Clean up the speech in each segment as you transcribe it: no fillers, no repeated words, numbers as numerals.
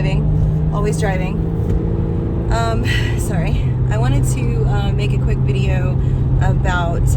driving, always driving. Sorry. I wanted to make a quick video about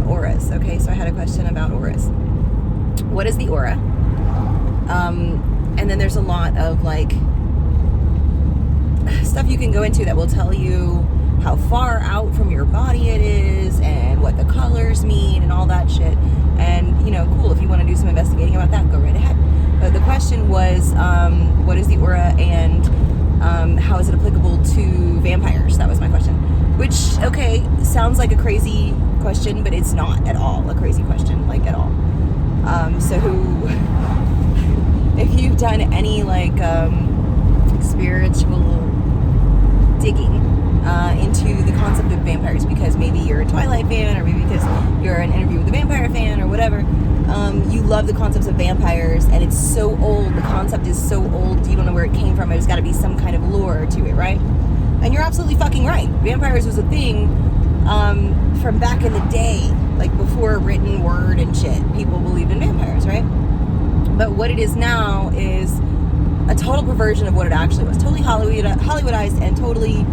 auras. Okay, so I had a question about auras. What is the aura? And then there's a lot of like stuff you can go into that will tell you how far out from your body it is and what the colors mean and all that shit. And cool, if you want to do some investigating about that, go right ahead. But the question was, what is the aura and how is it applicable to vampires? That was my question. Which, okay, sounds like a crazy question, but it's not at all a crazy question, like at all. So if you've done any like spiritual digging into the concept of vampires, because maybe you're a Twilight fan, or maybe because you're an Interview with the Vampire fan, or whatever, you love the concepts of vampires, and it's so old, the concept is so old, you don't know where it came from, there's got to be some kind of lore to it, right? And you're absolutely fucking right. Vampires was a thing from back in the day, like before written word and shit. People believed in vampires, right? But what it is now is a total perversion of what it actually was. Totally Hollywoodized and totally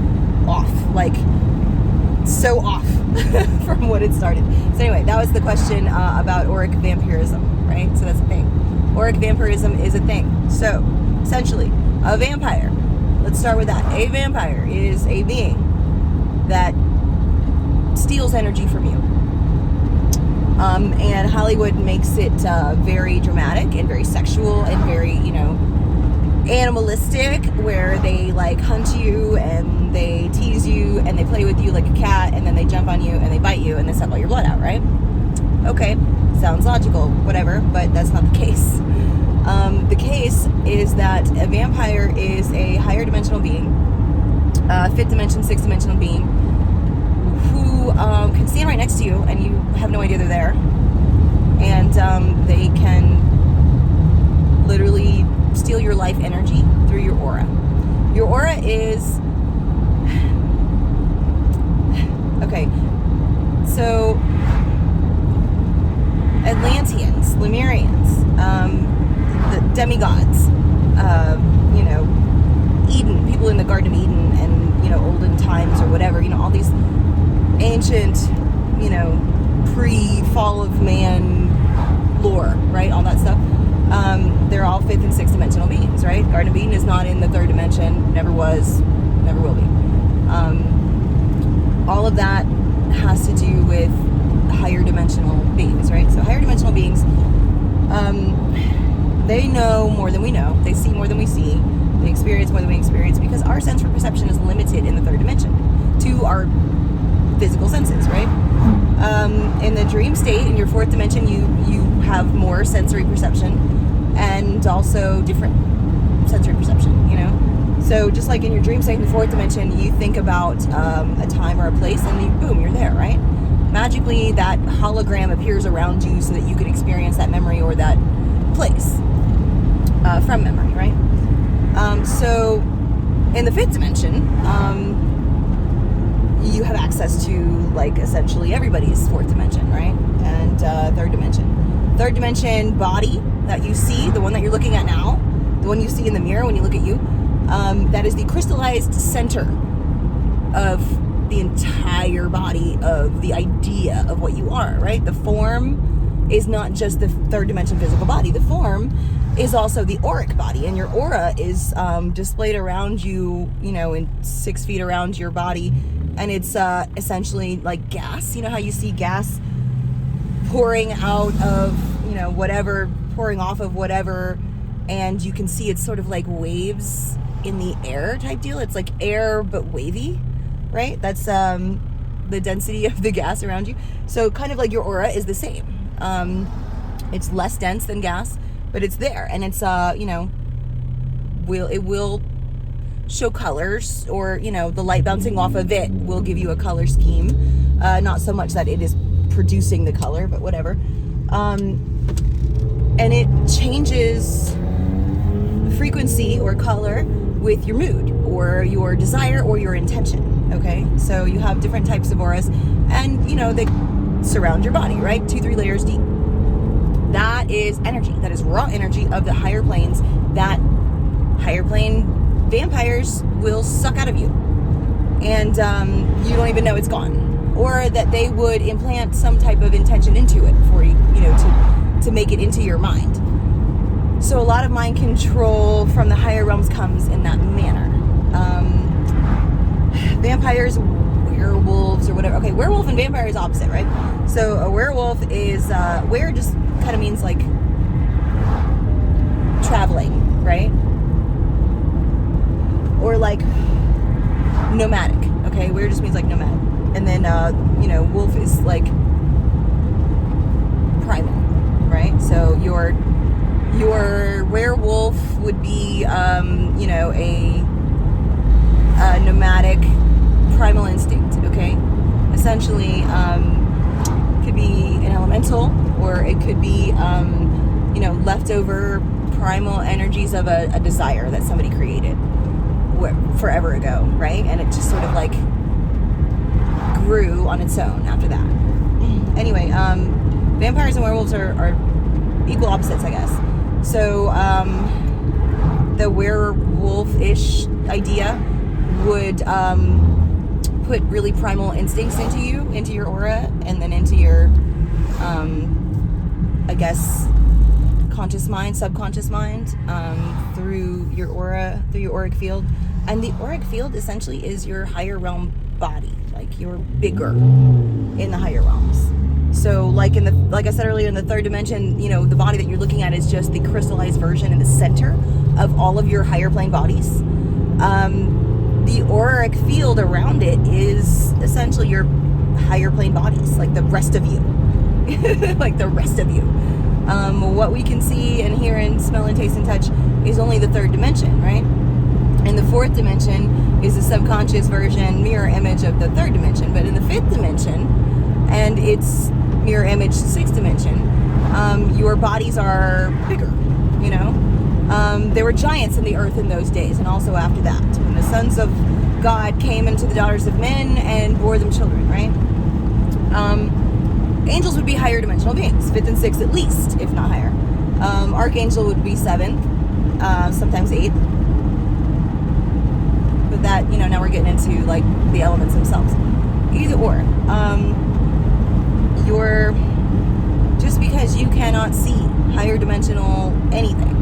off. Like, so off from what it started. So anyway, that was the question about auric vampirism, right? So that's a thing. Auric vampirism is a thing. So, essentially, a vampire. Let's start with that. A vampire is a being that steals energy from you. And Hollywood makes it very dramatic and very sexual and very, animalistic, where they like hunt you and they tease you and they play with you like a cat, and then they jump on you and they bite you and they suck all your blood out, right? Okay, sounds logical, whatever, but that's not the case. The case is that a vampire is a higher dimensional being, fifth dimension, sixth dimensional being, who can stand right next to you and you have no idea they're there, and they can literally steal your life energy through your aura. Your aura is okay, so Atlanteans, Lemurians, the demigods, Eden, people in the Garden of Eden, and olden times or whatever, all these ancient, pre-fall of man lore, right? All that stuff. They're all fifth and sixth dimensional beings, right? Garden of Eden is not in the third dimension, never was, never will be. All of that has to do with higher dimensional beings, right? So higher dimensional beings, they know more than we know, they see more than we see, they experience more than we experience, because our sense for perception is limited in the third dimension to our physical senses, right? In the dream state, in your fourth dimension, you have more sensory perception and also different sensory perception, So just like in your dream state in the fourth dimension, you think about a time or a place and boom, you're there, right? Magically, that hologram appears around you so that you can experience that memory or that place from memory, right? So in the fifth dimension, you have access to like essentially everybody's fourth dimension, right? And third dimension. Third dimension body that you see, the one that you're looking at now, the one you see in the mirror when you look at you, that is the crystallized center of the entire body of the idea of what you are, right? The form is not just the third dimension physical body. The form is also the auric body, and your aura is displayed around you, in 6 feet around your body. And it's essentially like gas. You know how you see gas pouring out of, whatever, pouring off of whatever, and you can see it's sort of like waves in the air type deal. It's like air but wavy, right? That's the density of the gas around you. So kind of like your aura is the same. It's less dense than gas, but it's there, and it's it will show colors, or the light bouncing off of it will give you a color scheme, not so much that it is producing the color, but whatever, and it changes frequency or color with your mood or your desire or your intention. Okay, so you have different types of auras, and they surround your body, right? 2-3 layers deep. That is energy. That is raw energy of the higher planes. That higher plane vampires will suck out of you, and you don't even know it's gone, or that they would implant some type of intention into it for you, to make it into your mind. So a lot of mind control from the higher realms comes in that manner. Vampires, werewolves, or whatever. Okay, werewolf and vampire is opposite, right? So a werewolf is, were just kind of means like traveling, right? Or like nomadic, okay? Were just means like nomadic. And then, wolf is like primal, right? So your werewolf would be, a nomadic primal instinct, okay? Essentially, could be an elemental, or it could be, leftover primal energies of a desire that somebody created forever ago, right? And it just sort of like grew on its own after that. Anyway, vampires and werewolves are equal opposites, I guess. So, the werewolf-ish idea would put really primal instincts into you, into your aura, and then into your, conscious mind, subconscious mind, through your aura, through your auric field. And the auric field essentially is your higher realm body, like you're bigger in the higher realms. So like I said earlier, in the third dimension, the body that you're looking at is just the crystallized version in the center of all of your higher plane bodies. The auric field around it is essentially your higher plane bodies, like the rest of you. Like the rest of you. What we can see and hear and smell and taste and touch is only the third dimension, right? And the fourth dimension is the subconscious version, mirror image of the third dimension. But in the fifth dimension, and its mirror image, sixth dimension, your bodies are bigger, There were giants in the earth in those days, and also after that, when the sons of God came into the daughters of men and bore them children, right? Angels would be higher dimensional beings, fifth and sixth at least, if not higher. Archangel would be seventh, sometimes eighth. But that, now we're getting into like the elements themselves. Either or. Just because you cannot see higher dimensional anything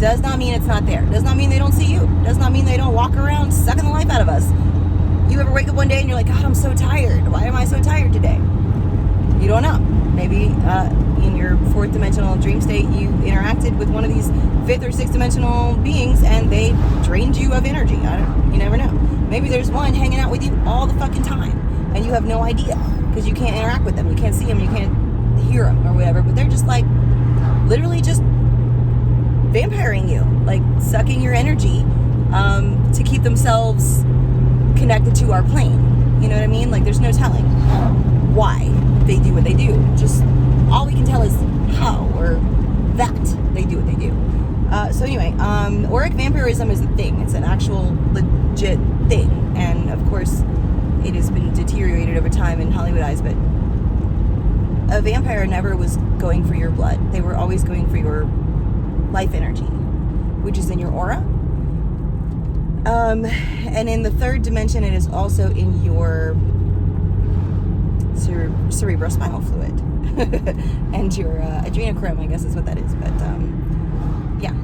does not mean it's not there. Does not mean they don't see you. Does not mean they don't walk around sucking the life out of us. You ever wake up one day and you're like, God, I'm so tired. Why am I so tired today? You don't know. Maybe in your fourth dimensional dream state, you interacted with one of these fifth or sixth dimensional beings and they drained you of energy. You never know. Maybe there's one hanging out with you all the fucking time and you have no idea because you can't interact with them. You can't see them. You can't hear them or whatever. But they're just like literally just vampiring you, like sucking your energy to keep themselves connected to our plane. You know what I mean? Like there's no telling why they do what they do. Just all we can tell is how or that they do what they do. So anyway, auric vampirism is a thing. It's an actual legit thing. And of course, it has been deteriorated over time in Hollywood eyes, but a vampire never was going for your blood. They were always going for your life energy, which is in your aura. And in the third dimension, it is also in your cerebrospinal fluid and your adrenochrome, I guess is what that is. But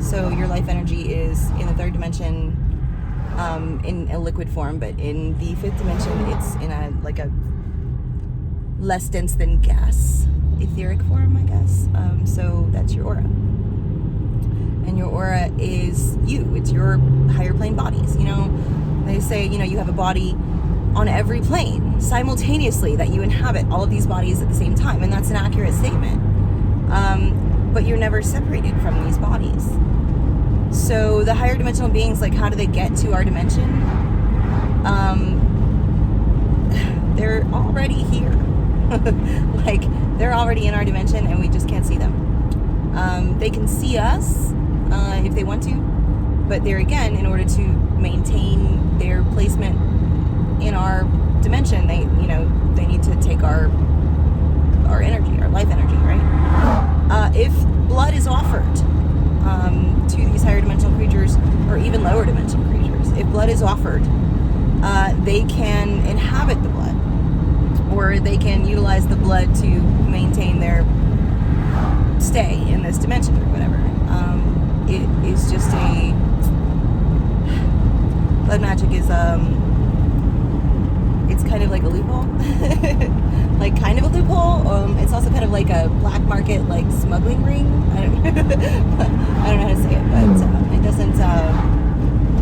so your life energy is in the third dimension in a liquid form, but in the fifth dimension, it's in a less dense than gas, etheric form, I guess. So that's your aura. And your aura is you. It's your higher plane bodies. They say, you have a body on every plane simultaneously, that you inhabit all of these bodies at the same time. And that's an accurate statement. But you're never separated from these bodies. So the higher dimensional beings, like, how do they get to our dimension? They're already here. Like, they're already in our dimension and we just can't see them. They can see us if they want to, but there again, in order to maintain their placement in our dimension, they need to take our energy, our life energy, right? If blood is offered to these higher dimensional creatures or even lower dimensional creatures, if blood is offered, they can inhabit the blood, or they can utilize the blood to maintain their stay in this dimension or whatever. It is just blood magic is it's kind of like a loophole. Like kind of a loophole. It's also kind of like a black market, like smuggling ring. I don't know how to say it, but it doesn't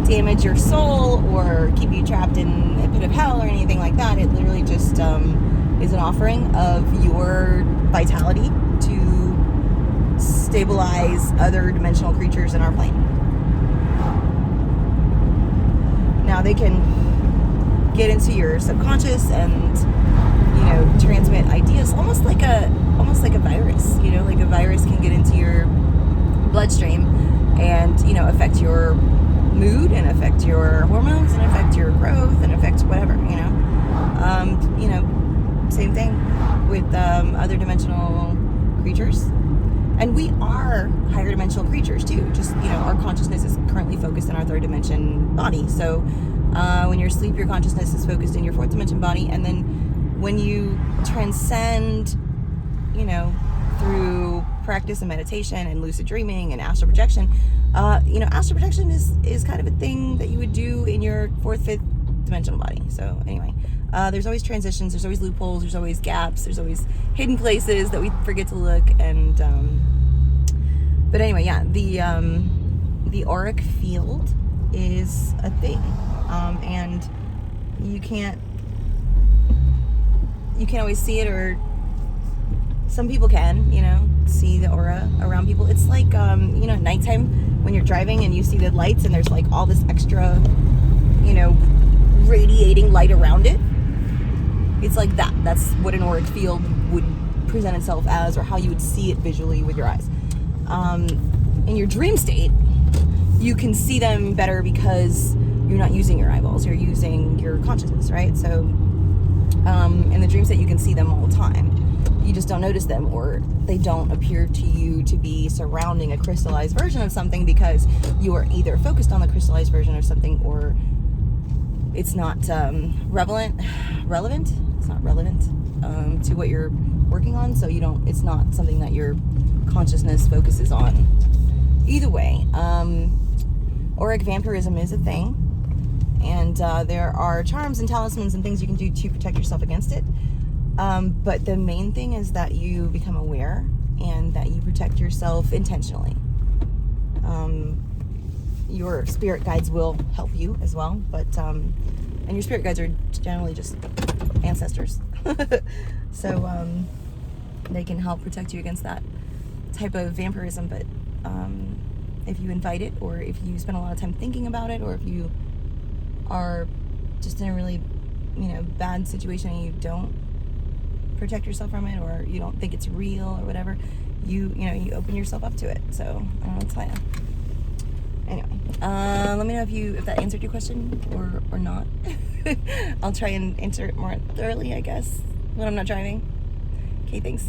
damage your soul or keep you trapped in a pit of hell or anything like that. It literally just is an offering of your vitality to stabilize other dimensional creatures in our plane. Now they can get into your subconscious and, you know, transmit ideas almost like a virus. You know, like a virus can get into your bloodstream and, you know, affect your mood and affect your hormones and affect your growth and affect whatever, you know. Same thing with other dimensional creatures. And we are higher dimensional creatures too. Just, you know, our consciousness is currently focused in our third dimension body. So when you're asleep, your consciousness is focused in your fourth dimension body. And then when you transcend, you know, through practice and meditation and lucid dreaming and astral projection, astral projection is kind of a thing that you would do in your fourth, fifth dimensional body. So anyway, there's always transitions, there's always loopholes, there's always gaps, there's always hidden places that we forget to look. And but anyway, yeah, the auric field is a thing, and you can't always see it, or some people can, you know, see the aura around people. It's like, at nighttime when you're driving and you see the lights and there's like all this extra, you know, radiating light around it. It's like that. That's what an auric field would present itself as, or how you would see it visually with your eyes. In your dream state, you can see them better because you're not using your eyeballs, you're using your consciousness, right? So in the dream state, you can see them all the time. You just don't notice them, or they don't appear to you to be surrounding a crystallized version of something because you are either focused on the crystallized version of something, or it's not relevant. It's not relevant to what you're working on. So it's not something that your consciousness focuses on. Either way, auric vampirism is a thing, and there are charms and talismans and things you can do to protect yourself against it. But the main thing is that you become aware and that you protect yourself intentionally. Your spirit guides will help you as well, but and your spirit guides are generally just ancestors. So they can help protect you against that type of vampirism. But if you invite it, or if you spend a lot of time thinking about it, or if you are just in a really, bad situation and you don't protect yourself from it, or you don't think it's real or whatever, you open yourself up to it. So I don't know what to tell you. Anyway, let me know if that answered your question or not. I'll try and answer it more thoroughly, I guess, when I'm not driving. Okay, thanks.